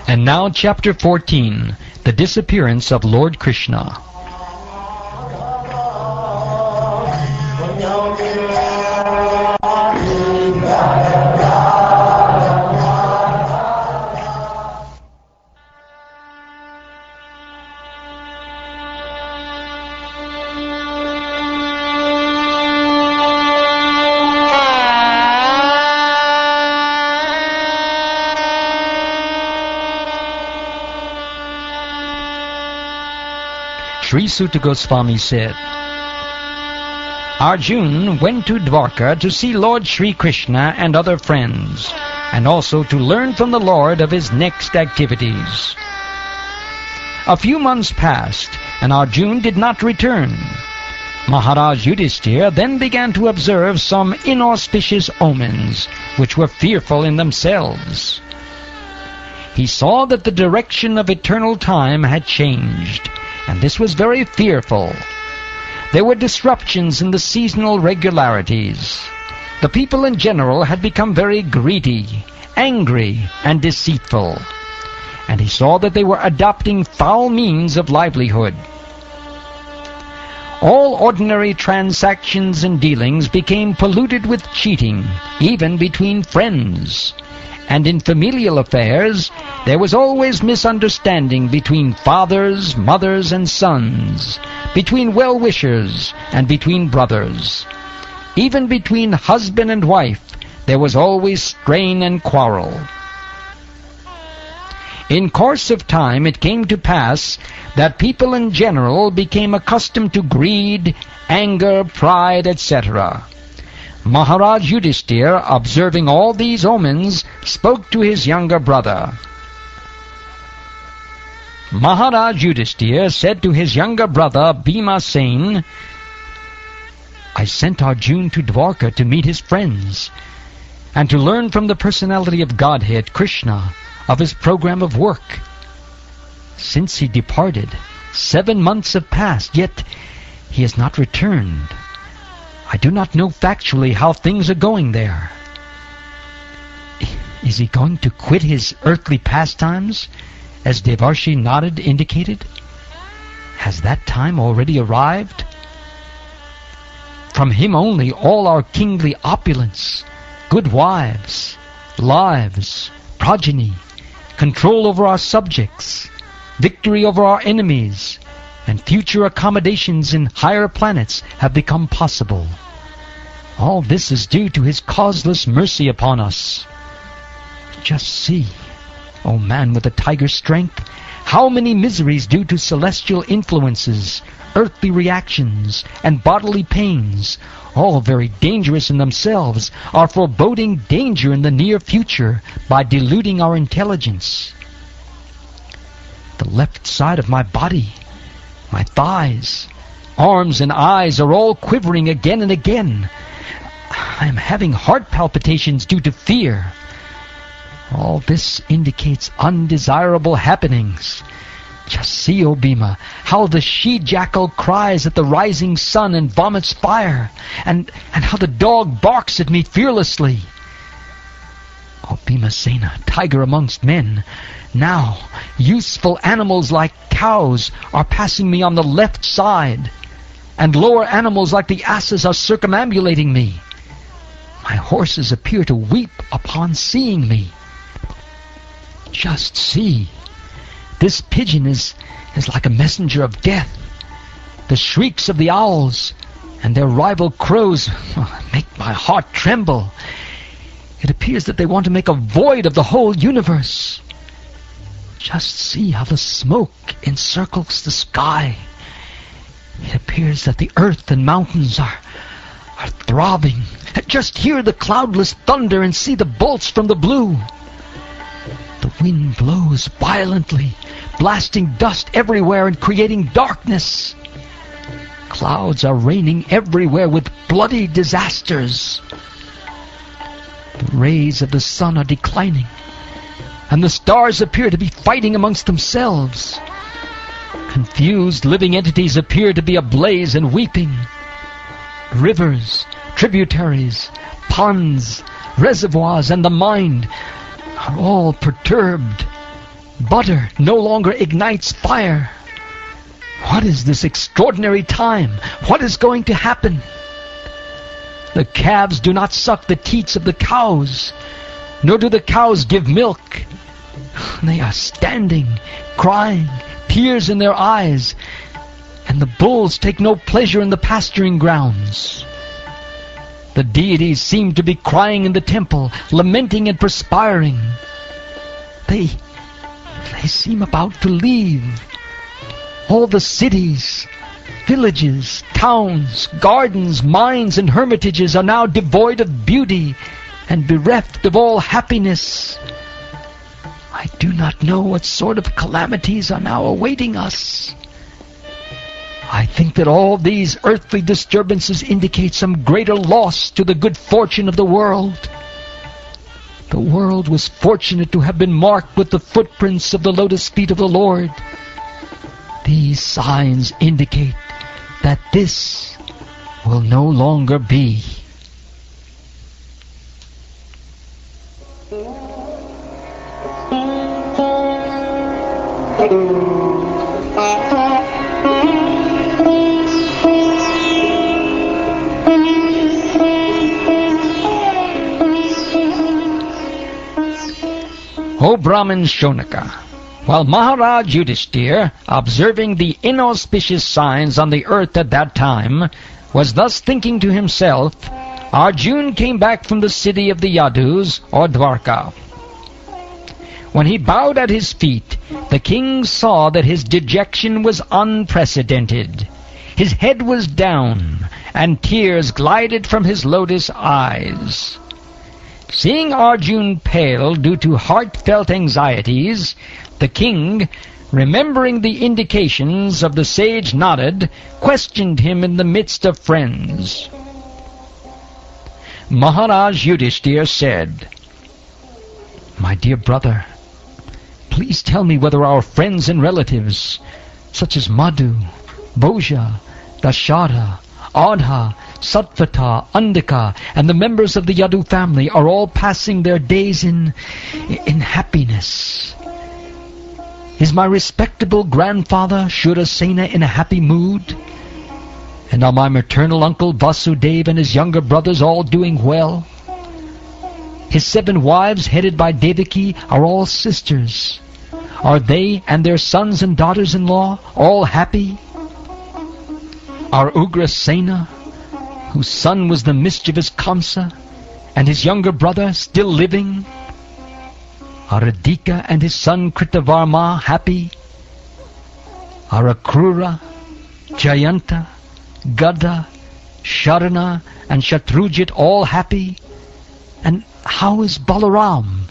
And now chapter 14, the disappearance of Lord Krishna. Sri Sutta Goswami said, Arjuna went to Dwarka to see Lord Sri Krishna and other friends, and also to learn from the Lord of his next activities. A few months passed, and Arjuna did not return. Maharaj Yudhishthira then began to observe some inauspicious omens, which were fearful in themselves. He saw that the direction of eternal time had changed, and this was very fearful. There were disruptions in the seasonal regularities. The people in general had become very greedy, angry, and deceitful. And he saw that they were adopting foul means of livelihood. All ordinary transactions and dealings became polluted with cheating, even between friends. And in familial affairs, there was always misunderstanding between fathers, mothers, and sons, between well-wishers, and between brothers. Even between husband and wife, there was always strain and quarrel. In course of time, it came to pass that people in general became accustomed to greed, anger, pride, etc. Maharaj Yudhishthira, observing all these omens, spoke to his younger brother. Maharaj Yudhishthira said to his younger brother Bhima, saying, I sent Arjuna to Dwarka to meet his friends, and to learn from the personality of Godhead, Krishna, of his program of work. Since he departed, 7 months have passed, yet he has not returned. I do not know factually how things are going there. Is he going to quit his earthly pastimes, as Devarshi Narad indicated? Has that time already arrived? From him only all our kingly opulence, good wives, lives, progeny, control over our subjects, victory over our enemies, and future accommodations in higher planets have become possible. All this is due to his causeless mercy upon us. Just see, O man with a tiger's strength, how many miseries due to celestial influences, earthly reactions, and bodily pains, all very dangerous in themselves, are foreboding danger in the near future by deluding our intelligence. The left side of my body, my thighs, arms, and eyes are all quivering again and again. I am having heart palpitations due to fear. All this indicates undesirable happenings. Just see, O Bhima, how the she-jackal cries at the rising sun and vomits fire, and how the dog barks at me fearlessly. O Bhimasena, tiger amongst men, now useful animals like cows are passing me on the left side, and lower animals like the asses are circumambulating me. My horses appear to weep upon seeing me. Just see, this pigeon is like a messenger of death. The shrieks of the owls and their rival crows make my heart tremble. It appears that they want to make a void of the whole universe. Just see how the smoke encircles the sky. It appears that the earth and mountains are throbbing. Just hear the cloudless thunder and see the bolts from the blue. The wind blows violently, blasting dust everywhere and creating darkness. Clouds are raining everywhere with bloody disasters. The rays of the sun are declining. and the stars appear to be fighting amongst themselves. Confused living entities appear to be ablaze and weeping. Rivers, tributaries, ponds, reservoirs, and the mind are all perturbed. Butter no longer ignites fire. What is this extraordinary time? What is going to happen? The calves do not suck the teats of the cows, nor do the cows give milk. They are standing, crying, tears in their eyes, and the bulls take no pleasure in the pasturing grounds. The deities seem to be crying in the temple, lamenting and perspiring. They seem about to leave. All the cities, villages, towns, gardens, mines, and hermitages are now devoid of beauty and bereft of all happiness. I do not know what sort of calamities are now awaiting us. I think that all these earthly disturbances indicate some greater loss to the good fortune of the world. The world was fortunate to have been marked with the footprints of the lotus feet of the Lord. These signs indicate that this will no longer be. O Brahmin Shonaka, while Maharaj Yudhishthira, observing the inauspicious signs on the earth at that time, was thus thinking to himself, Arjuna came back from the city of the Yadus, or Dwarka. When he bowed at his feet, the king saw that his dejection was unprecedented. His head was down, and tears glided from his lotus eyes. Seeing Arjuna pale due to heartfelt anxieties, the king, remembering the indications of the sage Narad, questioned him in the midst of friends. Maharaj Yudhishthira said, My dear brother, please tell me whether our friends and relatives, such as Madhu, Bhoja, Dashara, Adha, Satvata, Andika, and the members of the Yadu family are all passing their days in happiness. Is my respectable grandfather Shurasena in a happy mood? And are my maternal uncle Vasudeva and his younger brothers all doing well? His 7 wives, headed by Devaki, are all sisters. Are they and their sons and daughters-in-law all happy? Are Ugrasena, whose son was the mischievous Kamsa, and his younger brother still living? Are Adhika and his son Kritavarma happy? Are Akrura, Jayanta, Gada, Sharana, and Shatrujit all happy? And how is Balaram,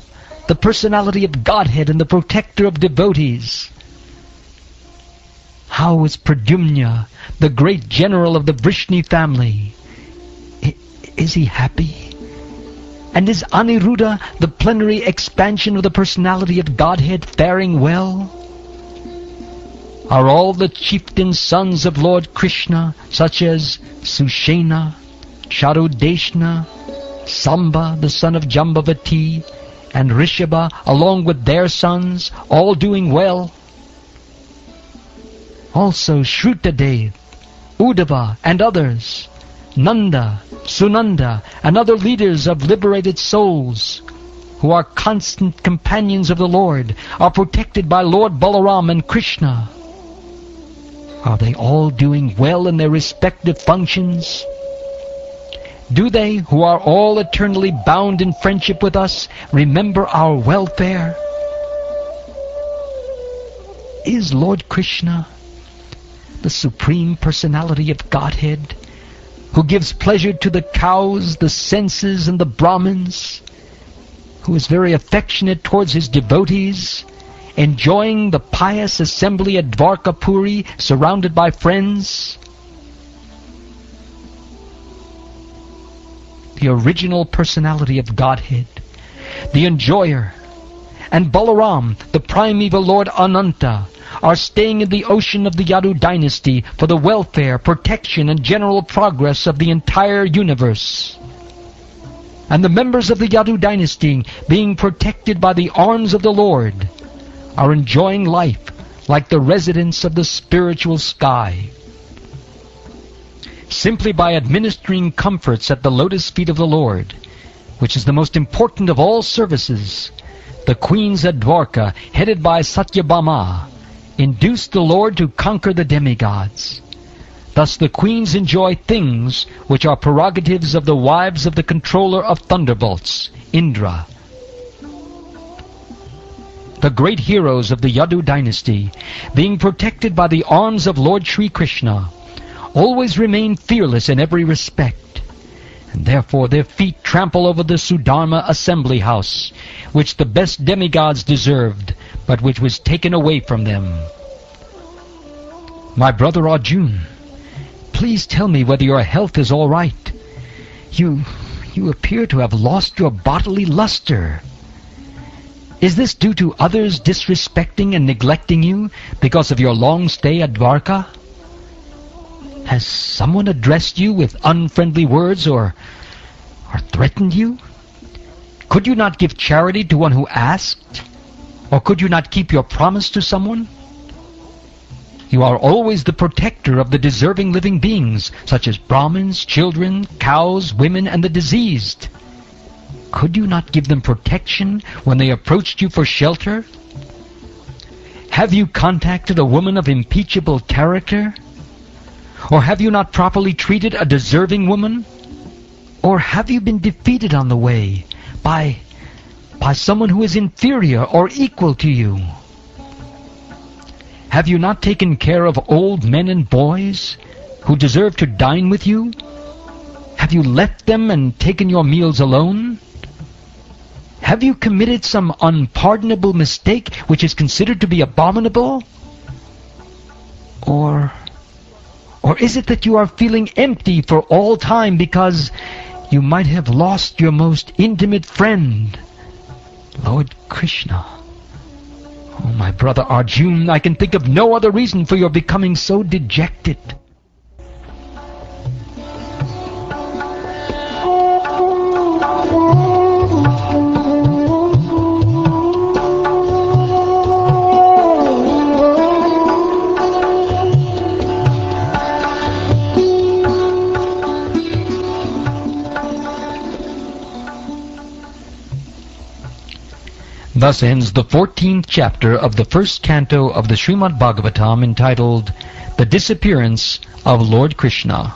the personality of Godhead and the protector of devotees? How is Pradyumna, the great general of the Vrishni family? Is he happy? And is Aniruddha, the plenary expansion of the personality of Godhead, faring well? Are all the chieftain sons of Lord Krishna, such as Sushena, Charudeshna, Samba, the son of Jambavati, and Rishabha, along with their sons, all doing well? Also Shrutadev, Uddhava, and others, Nanda, Sunanda, and other leaders of liberated souls, who are constant companions of the Lord, are protected by Lord Balaram and Krishna. Are they all doing well in their respective functions? Do they, who are all eternally bound in friendship with us, remember our welfare? Is Lord Krishna, the Supreme Personality of Godhead, who gives pleasure to the cows, the senses, and the Brahmins, who is very affectionate towards his devotees, enjoying the pious assembly at Dwarkapuri, surrounded by friends? The original personality of Godhead, the enjoyer and Balaram, the primeval Lord Ananta, are staying in the ocean of the Yadu dynasty for the welfare, protection, and general progress of the entire universe. And the members of the Yadu dynasty, being protected by the arms of the Lord, are enjoying life like the residents of the spiritual sky. Simply by administering comforts at the lotus feet of the Lord, which is the most important of all services, the queens at Dwarka, headed by Satyabhama, induced the Lord to conquer the demigods. Thus the queens enjoy things which are prerogatives of the wives of the controller of thunderbolts, Indra. The great heroes of the Yadu dynasty, being protected by the arms of Lord Sri Krishna, always remain fearless in every respect, and therefore their feet trample over the Sudharma assembly house, which the best demigods deserved, but which was taken away from them. My brother Arjun, please tell me whether your health is all right. You appear to have lost your bodily luster. Is this due to others disrespecting and neglecting you because of your long stay at Dwarka? Has someone addressed you with unfriendly words or threatened you? Could you not give charity to one who asked? Or could you not keep your promise to someone? You are always the protector of the deserving living beings, such as Brahmins, children, cows, women, and the diseased. Could you not give them protection when they approached you for shelter? Have you contacted a woman of impeachable character? Or have you not properly treated a deserving woman? Or have you been defeated on the way by someone who is inferior or equal to you? Have you not taken care of old men and boys who deserve to dine with you? Have you left them and taken your meals alone? Have you committed some unpardonable mistake which is considered to be abominable? Or is it that you are feeling empty for all time because you might have lost your most intimate friend, Lord Krishna? Oh, my brother Arjun, I can think of no other reason for your becoming so dejected. Thus ends the 14th chapter of the first canto of the Srimad Bhagavatam, entitled The Disappearance of Lord Krishna.